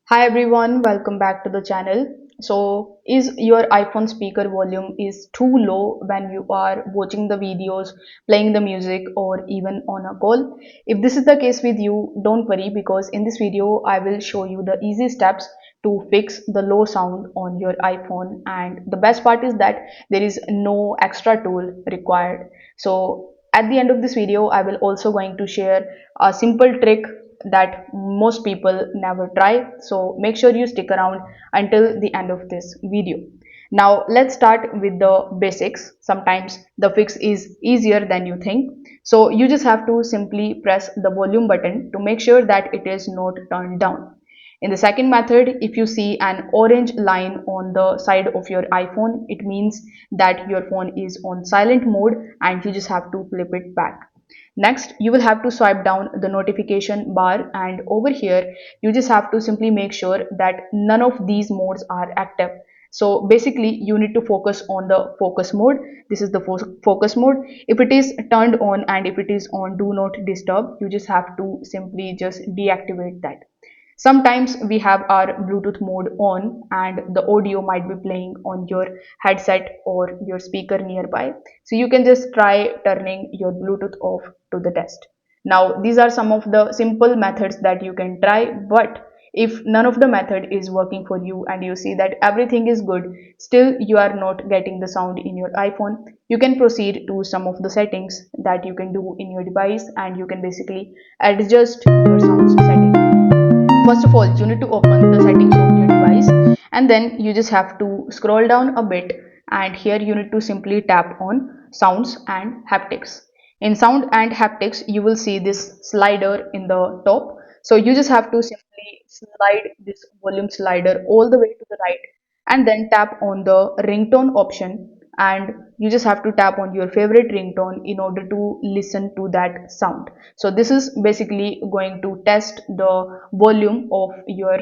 Hi everyone, welcome back to the channel. So, is your iPhone speaker volume is too low when you are watching the videos, playing the music or even on a call? If this is the case with you, don't worry because in this video I will show you the easy steps to fix the low sound on your iPhone, and the best part is that there is no extra tool required. So, at the end of this video I will also going to share a simple trick that most people never try, so make sure you stick around until the end of this video. Now let's start with the basics. Sometimes the fix is easier than you think, so you just have to simply press the volume button to make sure that it is not turned down. In the second method, if you see an orange line on the side of your iPhone, it means that your phone is on silent mode and you just have to flip it back. Next, you will have to swipe down the notification bar, and over here you just have to simply make sure that none of these modes are active. So basically you need to focus on the focus mode. This is the focus mode. If it is turned on and if it is on do not disturb, you just have to simply just deactivate that. Sometimes we have our Bluetooth mode on and the audio might be playing on your headset or your speaker nearby. So you can just try turning your Bluetooth off to the test. Now, these are some of the simple methods that you can try, but if none of the method is working for you and you see that everything is good, still you are not getting the sound in your iPhone, you can proceed to some of the settings that you can do in your device, and you can basically adjust your sound setting. First of all, you need to open the settings of your device, and then you just have to scroll down a bit, and here you need to simply tap on sounds and haptics. In sound and haptics you will see this slider in the top, so you just have to simply slide this volume slider all the way to the right and then tap on the ringtone option, and you just have to tap on your favorite ringtone in order to listen to that sound. So this is basically going to test the volume of your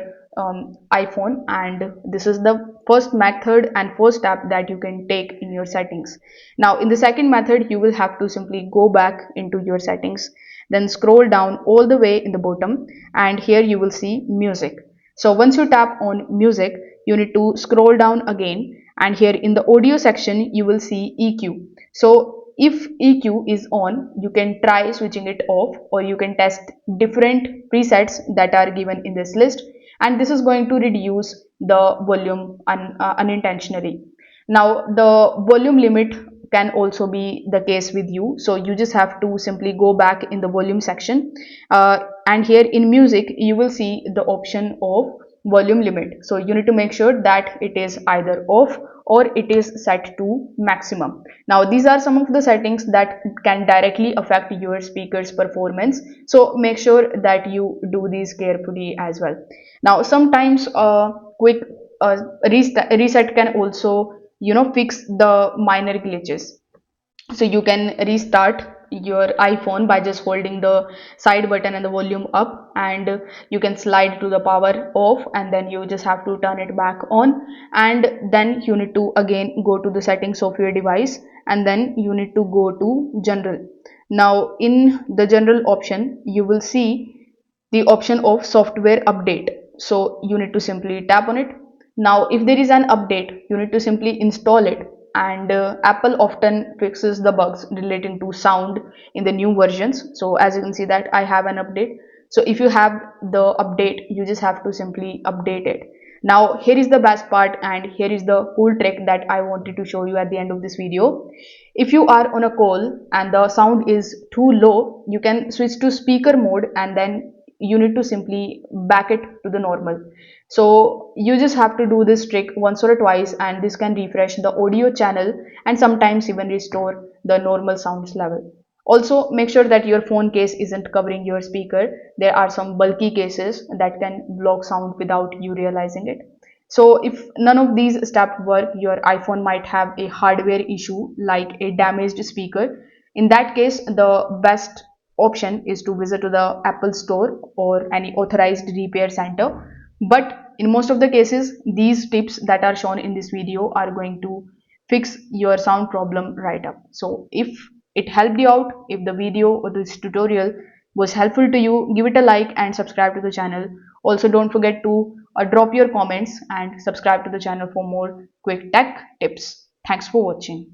iPhone, and this is the first method and first step that you can take in your settings. Now in the second method you will have to simply go back into your settings, then scroll down all the way in the bottom, and here you will see music. So once you tap on music, you need to scroll down again, and here in the audio section you will see EQ. So if EQ is on, you can try switching it off, or you can test different presets that are given in this list, and this is going to reduce the volume unintentionally. Now the volume limit can also be the case with you, so you just have to simply go back in the volume section, and here in music you will see the option of volume limit. So you need to make sure that it is either off or it is set to maximum. Now these are some of the settings that can directly affect your speaker's performance, so make sure that you do these carefully as well. Now sometimes a quick reset can also fix the minor glitches. So you can restart your iPhone by just holding the side button and the volume up, and you can slide to the power off, and then you just have to turn it back on, and then you need to again go to the settings of your device, and then you need to go to general. Now in the general option you will see the option of software update, so you need to simply tap on it. Now if there is an update you need to simply install it, and Apple often fixes the bugs relating to sound in the new versions. So as you can see that I have an update, so if you have the update you just have to simply update it. Now here is the best part, and here is the cool trick that I wanted to show you at the end of this video. If you are on a call and the sound is too low, you can switch to speaker mode, and then you need to simply back it to the normal. So you just have to do this trick once or twice, and this can refresh the audio channel and sometimes even restore the normal sounds level. Also make sure that your phone case isn't covering your speaker. There are some bulky cases that can block sound without you realizing it. So if none of these steps work, your iPhone might have a hardware issue like a damaged speaker. In that case, the best option is to visit to the Apple store or any authorized repair center. But in most of the cases, these tips that are shown in this video are going to fix your sound problem right up. So if it helped you out, if the video or this tutorial was helpful to you, give it a like and subscribe to the channel. Also don't forget to Drop your comments and subscribe to the channel for more quick tech tips. Thanks for watching.